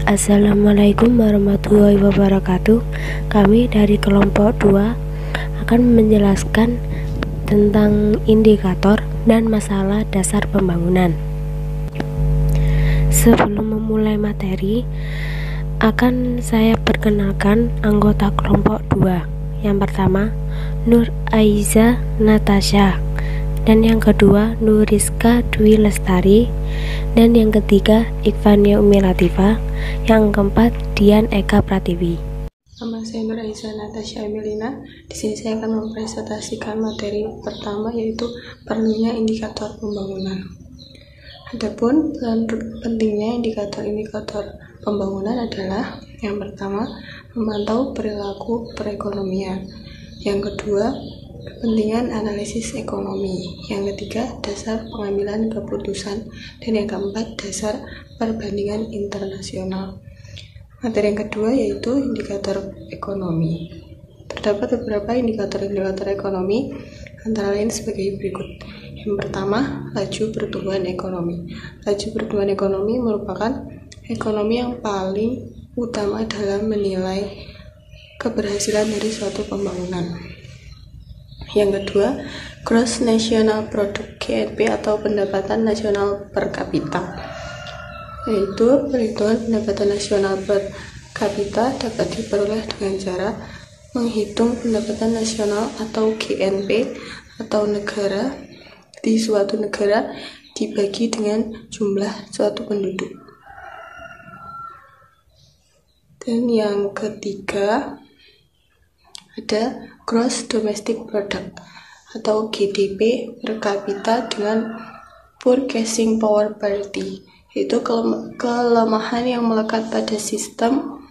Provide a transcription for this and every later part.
Assalamualaikum warahmatullahi wabarakatuh. Kami dari kelompok 2 akan menjelaskan tentang indikator dan masalah dasar pembangunan. Sebelum memulai materi, akan saya perkenalkan anggota kelompok 2. Yang pertama, Nur Aiza Natasha, dan yang kedua Nuriska Dwi Lestari, dan yang ketiga Ikhvania Umi Latifah, yang keempat Dian Eka Pratiwi. Nama saya Nur Aiza Natasha Emilina. Di sini saya akan mempresentasikan materi pertama, yaitu perlunya indikator pembangunan. Adapun pentingnya indikator pembangunan adalah yang pertama, memantau perilaku perekonomian. Yang kedua, kepentingan analisis ekonomi. Yang ketiga, dasar pengambilan keputusan. Dan yang keempat, dasar perbandingan internasional. Materi yang kedua yaitu indikator ekonomi. Terdapat beberapa indikator ekonomi, antara lain sebagai berikut. Yang pertama, laju pertumbuhan ekonomi. Laju pertumbuhan ekonomi merupakan ekonomi yang paling utama dalam menilai keberhasilan dari suatu pembangunan. Yang kedua, Gross National Product (GNP) atau pendapatan nasional per kapita, yaitu perhitungan pendapatan nasional per kapita dapat diperoleh dengan cara menghitung pendapatan nasional atau GNP atau negara di suatu negara dibagi dengan jumlah suatu penduduk. Dan yang ketiga ada Gross Domestic Product atau GDP per kapita dengan purchasing power parity, yaitu kelemahan yang melekat pada sistem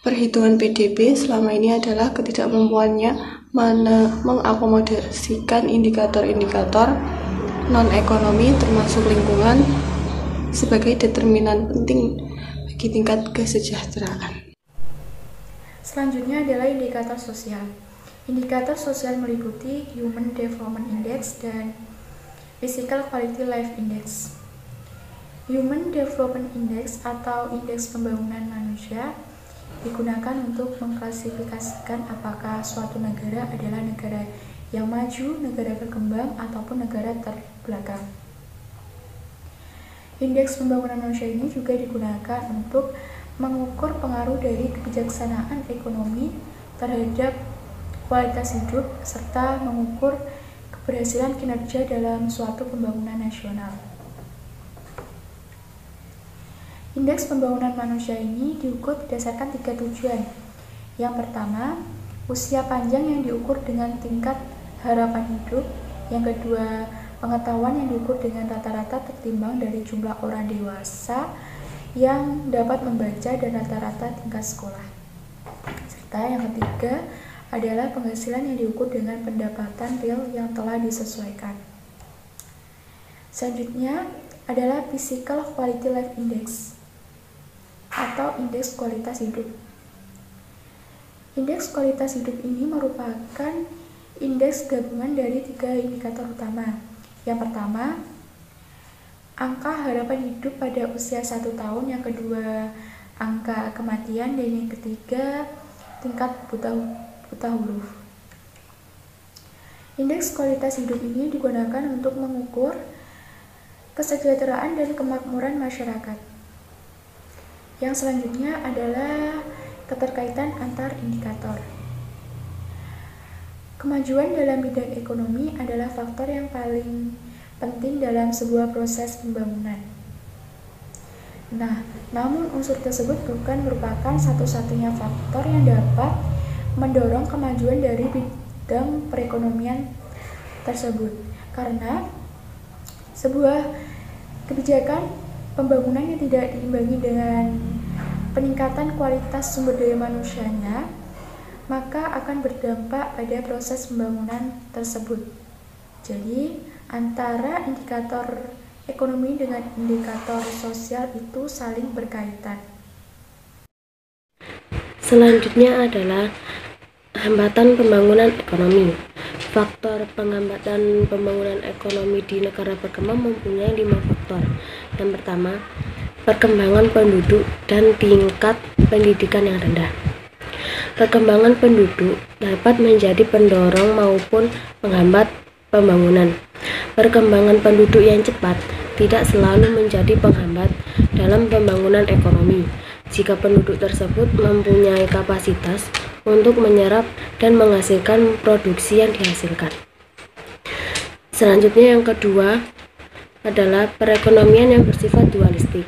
perhitungan PDB selama ini adalah ketidakmampuannya mengakomodasikan indikator-indikator non-ekonomi termasuk lingkungan sebagai determinan penting bagi tingkat kesejahteraan. Selanjutnya adalah indikator sosial. Indikator sosial meliputi Human Development Index dan Physical Quality Life Index. Human Development Index atau indeks pembangunan manusia digunakan untuk mengklasifikasikan apakah suatu negara adalah negara yang maju, negara berkembang, ataupun negara terbelakang. Indeks pembangunan manusia ini juga digunakan untuk mengukur pengaruh dari kebijaksanaan ekonomi terhadap kualitas hidup, serta mengukur keberhasilan kinerja dalam suatu pembangunan nasional. Indeks pembangunan manusia ini diukur berdasarkan 3 tujuan. Yang pertama, usia panjang yang diukur dengan tingkat harapan hidup. Yang kedua, pengetahuan yang diukur dengan rata-rata tertimbang dari jumlah orang dewasa yang dapat membaca dan rata-rata tingkat sekolah. Serta yang ketiga adalah penghasilan yang diukur dengan pendapatan real yang telah disesuaikan. Selanjutnya adalah Physical Quality Life Index atau indeks kualitas hidup. Indeks kualitas hidup ini merupakan indeks gabungan dari 3 indikator utama. Yang pertama, angka harapan hidup pada usia 1 tahun, yang kedua angka kematian, dan yang ketiga tingkat buta huruf. Indeks kualitas hidup ini digunakan untuk mengukur kesejahteraan dan kemakmuran masyarakat. Yang selanjutnya adalah keterkaitan antar indikator. Kemajuan dalam bidang ekonomi adalah faktor yang paling penting dalam sebuah proses pembangunan. Namun unsur tersebut bukan merupakan satu-satunya faktor yang dapat mendorong kemajuan dari bidang perekonomian tersebut. Karena sebuah kebijakan pembangunan yang tidak diimbangi dengan peningkatan kualitas sumber daya manusianya, maka akan berdampak pada proses pembangunan tersebut. Jadi, antara indikator ekonomi dengan indikator sosial itu saling berkaitan. Selanjutnya adalah hambatan pembangunan ekonomi. Faktor penghambatan pembangunan ekonomi di negara berkembang mempunyai 5 faktor. Yang pertama, perkembangan penduduk, dan tingkat pendidikan yang rendah. Perkembangan penduduk dapat menjadi pendorong maupun penghambat pembangunan. Perkembangan penduduk yang cepat tidak selalu menjadi penghambat dalam pembangunan ekonomi, jika penduduk tersebut mempunyai kapasitas untuk menyerap dan menghasilkan produksi yang dihasilkan. Selanjutnya yang kedua adalah perekonomian yang bersifat dualistik.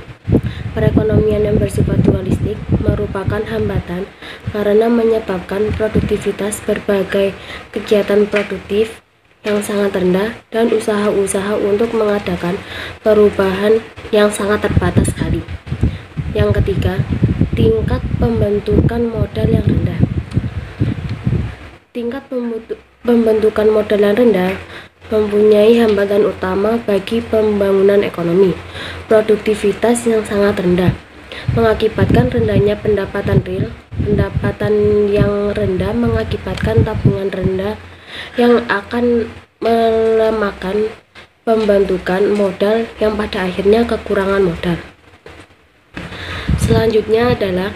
Perekonomian yang bersifat dualistik merupakan hambatan karena menyebabkan produktivitas berbagai kegiatan produktif yang sangat rendah dan usaha-usaha untuk mengadakan perubahan yang sangat terbatas sekali. Yang ketiga, tingkat pembentukan modal yang rendah. Tingkat pembentukan modal yang rendah mempunyai hambatan utama bagi pembangunan ekonomi. Produktivitas yang sangat rendah mengakibatkan rendahnya pendapatan real. Pendapatan yang rendah mengakibatkan tabungan rendah yang akan melemahkan pembentukan modal yang pada akhirnya kekurangan modal. Selanjutnya adalah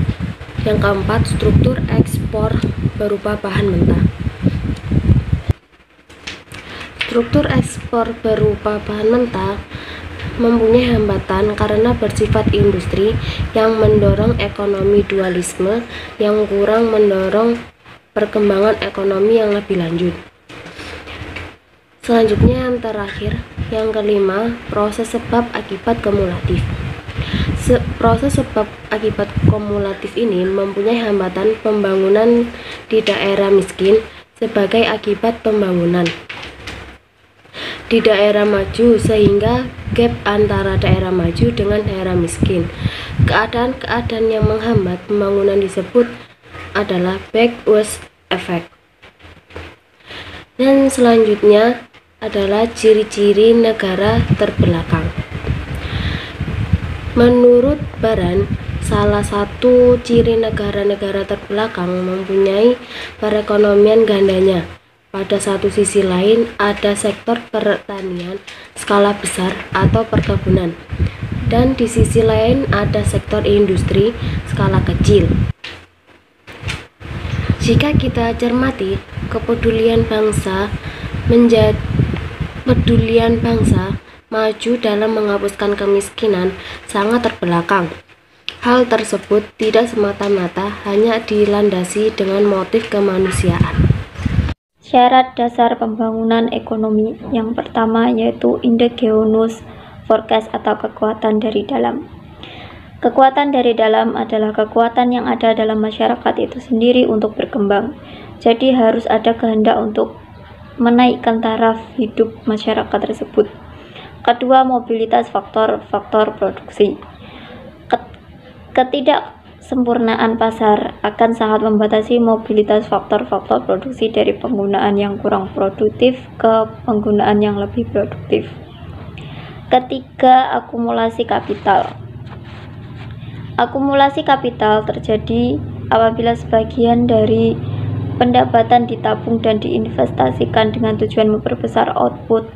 yang keempat, struktur ekspor berupa bahan mentah. Struktur ekspor berupa bahan mentah mempunyai hambatan karena bersifat industri yang mendorong ekonomi dualisme yang kurang mendorong perkembangan ekonomi yang lebih lanjut. Selanjutnya yang terakhir, yang kelima, proses sebab akibat kumulatif. Proses sebab akibat kumulatif ini mempunyai hambatan pembangunan di daerah miskin sebagai akibat pembangunan di daerah maju, sehingga gap antara daerah maju dengan daerah miskin. Keadaan-keadaan yang menghambat pembangunan disebut adalah backward effect. Dan selanjutnya adalah ciri-ciri negara terbelakang. Menurut Baran, salah satu ciri negara-negara terbelakang mempunyai perekonomian gandanya. Pada satu sisi lain, ada sektor pertanian skala besar atau perkebunan, dan di sisi lain ada sektor industri skala kecil. Jika kita cermati, kepedulian bangsa maju dalam menghapuskan kemiskinan sangat terbelakang. Hal tersebut tidak semata-mata hanya dilandasi dengan motif kemanusiaan. Syarat dasar pembangunan ekonomi yang pertama yaitu endogenous force atau kekuatan dari dalam. Kekuatan dari dalam adalah kekuatan yang ada dalam masyarakat itu sendiri untuk berkembang. Jadi harus ada kehendak untuk menaikkan taraf hidup masyarakat tersebut. Kedua, mobilitas faktor-faktor produksi. Ketidaksempurnaan pasar akan sangat membatasi mobilitas faktor-faktor produksi dari penggunaan yang kurang produktif ke penggunaan yang lebih produktif. Ketiga, akumulasi kapital. Akumulasi kapital terjadi apabila sebagian dari pendapatan ditabung dan diinvestasikan dengan tujuan memperbesar output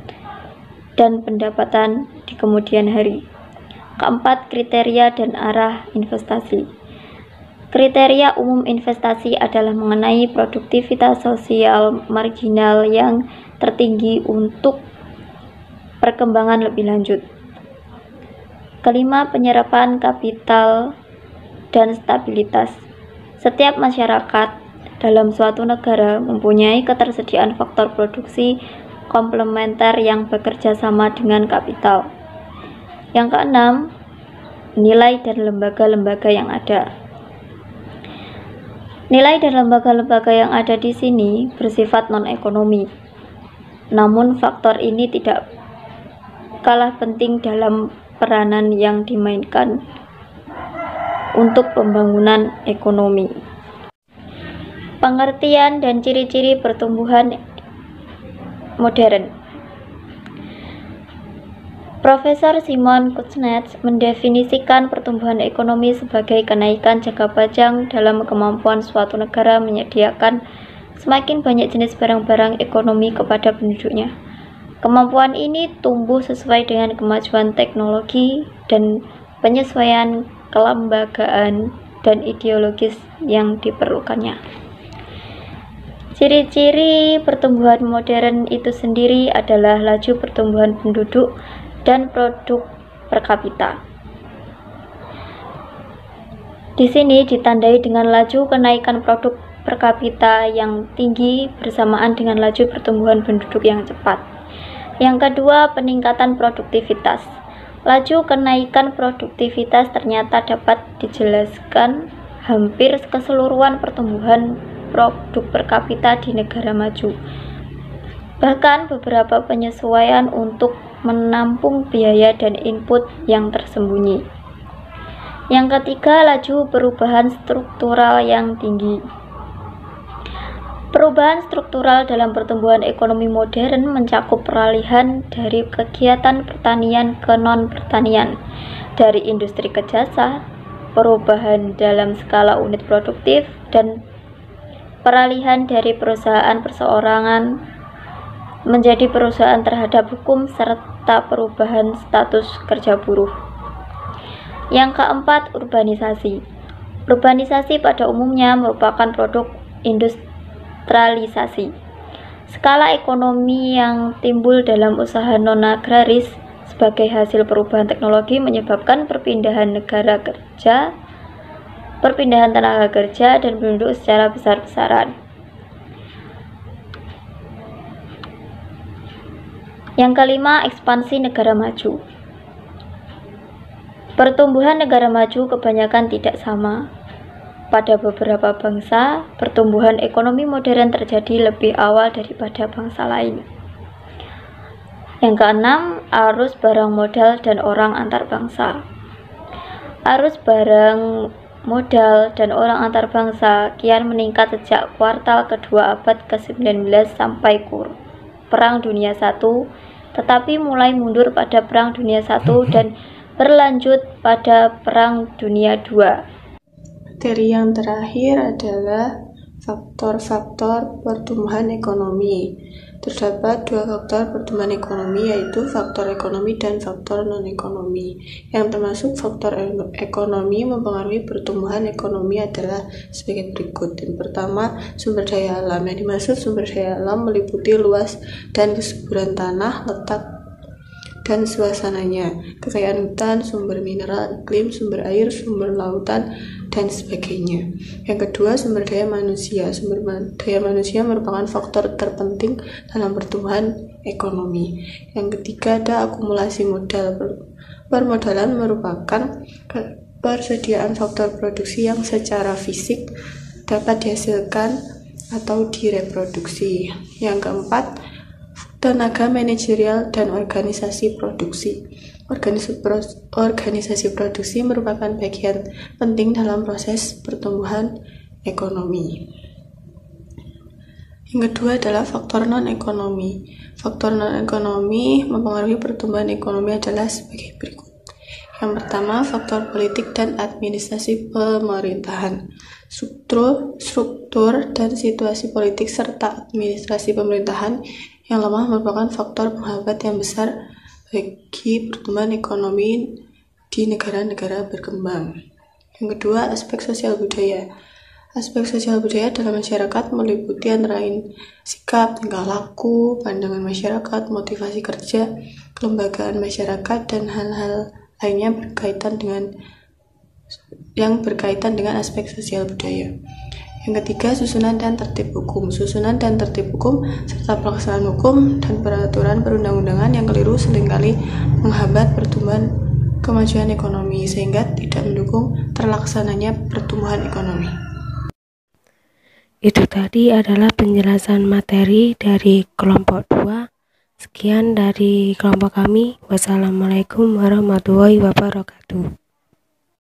dan pendapatan di kemudian hari. Keempat, kriteria dan arah investasi. Kriteria umum investasi adalah mengenai produktivitas sosial marginal yang tertinggi untuk perkembangan lebih lanjut. Kelima, penyerapan kapital dan stabilitas. Setiap masyarakat dalam suatu negara mempunyai ketersediaan faktor produksi komplementer yang bekerja sama dengan kapital. Yang keenam, nilai dan lembaga-lembaga yang ada. Nilai dan lembaga-lembaga yang ada di sini bersifat non-ekonomi. Namun faktor ini tidak kalah penting dalam peranan yang dimainkan untuk pembangunan ekonomi. Pengertian dan ciri-ciri pertumbuhan modern. Profesor Simon Kuznets mendefinisikan pertumbuhan ekonomi sebagai kenaikan jangka panjang dalam kemampuan suatu negara menyediakan semakin banyak jenis barang-barang ekonomi kepada penduduknya. Kemampuan ini tumbuh sesuai dengan kemajuan teknologi dan penyesuaian kelembagaan dan ideologis yang diperlukannya. Ciri-ciri pertumbuhan modern itu sendiri adalah laju pertumbuhan penduduk dan produk per kapita. Di sini ditandai dengan laju kenaikan produk per kapita yang tinggi bersamaan dengan laju pertumbuhan penduduk yang cepat. Yang kedua, peningkatan produktivitas. Laju kenaikan produktivitas ternyata dapat dijelaskan hampir keseluruhan pertumbuhan produk per kapita di negara maju. Bahkan beberapa penyesuaian untuk menampung biaya dan input yang tersembunyi. Yang ketiga, laju perubahan struktural yang tinggi. Perubahan struktural dalam pertumbuhan ekonomi modern mencakup peralihan dari kegiatan pertanian ke non-pertanian, dari industri ke jasa, perubahan dalam skala unit produktif, dan peralihan dari perusahaan perseorangan menjadi perusahaan terhadap hukum, serta perubahan status kerja buruh. Yang keempat, urbanisasi. Urbanisasi pada umumnya merupakan produk industrialisasi. Skala ekonomi yang timbul dalam usaha non-agraris sebagai hasil perubahan teknologi menyebabkan perpindahan tenaga kerja dan penduduk secara besar-besaran. Yang kelima, ekspansi negara maju. Pertumbuhan negara maju kebanyakan tidak sama. Pada beberapa bangsa, pertumbuhan ekonomi modern terjadi lebih awal daripada bangsa lain. Yang keenam, arus barang modal dan orang antar bangsa. Arus barang modal dan orang antar bangsa kian meningkat sejak kuartal kedua abad ke-19 sampai Perang Dunia I, tetapi mulai mundur pada Perang Dunia I dan berlanjut pada Perang Dunia II. Materi yang terakhir adalah faktor-faktor pertumbuhan ekonomi. Terdapat dua faktor pertumbuhan ekonomi, yaitu faktor ekonomi dan faktor non-ekonomi. Yang termasuk faktor ekonomi mempengaruhi pertumbuhan ekonomi adalah sebagai berikut. Yang pertama, sumber daya alam. Yang dimaksud sumber daya alam meliputi luas dan kesuburan tanah, letak dan suasananya, kekayaan hutan, sumber mineral, iklim, sumber air, sumber lautan, dan sebagainya. Yang kedua, sumber daya manusia. Sumber daya manusia merupakan faktor terpenting dalam pertumbuhan ekonomi. Yang ketiga, ada akumulasi modal. Permodalan merupakan persediaan faktor produksi yang secara fisik dapat dihasilkan atau direproduksi. Yang keempat, tenaga manajerial dan organisasi produksi. Organisasi produksi merupakan bagian penting dalam proses pertumbuhan ekonomi. Yang kedua adalah faktor non-ekonomi. Faktor non-ekonomi mempengaruhi pertumbuhan ekonomi adalah sebagai berikut. Yang pertama, faktor politik dan administrasi pemerintahan. Struktur dan situasi politik serta administrasi pemerintahan yang lemah merupakan faktor penghambat yang besar bagi pertumbuhan ekonomi di negara-negara berkembang. Yang kedua, aspek sosial budaya. Aspek sosial budaya dalam masyarakat meliputi antara lain sikap, tingkah laku, pandangan masyarakat, motivasi kerja, kelembagaan masyarakat, dan hal-hal lainnya yang berkaitan dengan aspek sosial budaya. Yang ketiga, susunan dan tertib hukum. Susunan dan tertib hukum serta pelaksanaan hukum dan peraturan perundang-undangan yang keliru seringkali menghambat pertumbuhan kemajuan ekonomi sehingga tidak mendukung terlaksananya pertumbuhan ekonomi. Itu tadi adalah penjelasan materi dari kelompok 2. Sekian dari kelompok kami. Wassalamualaikum warahmatullahi wabarakatuh.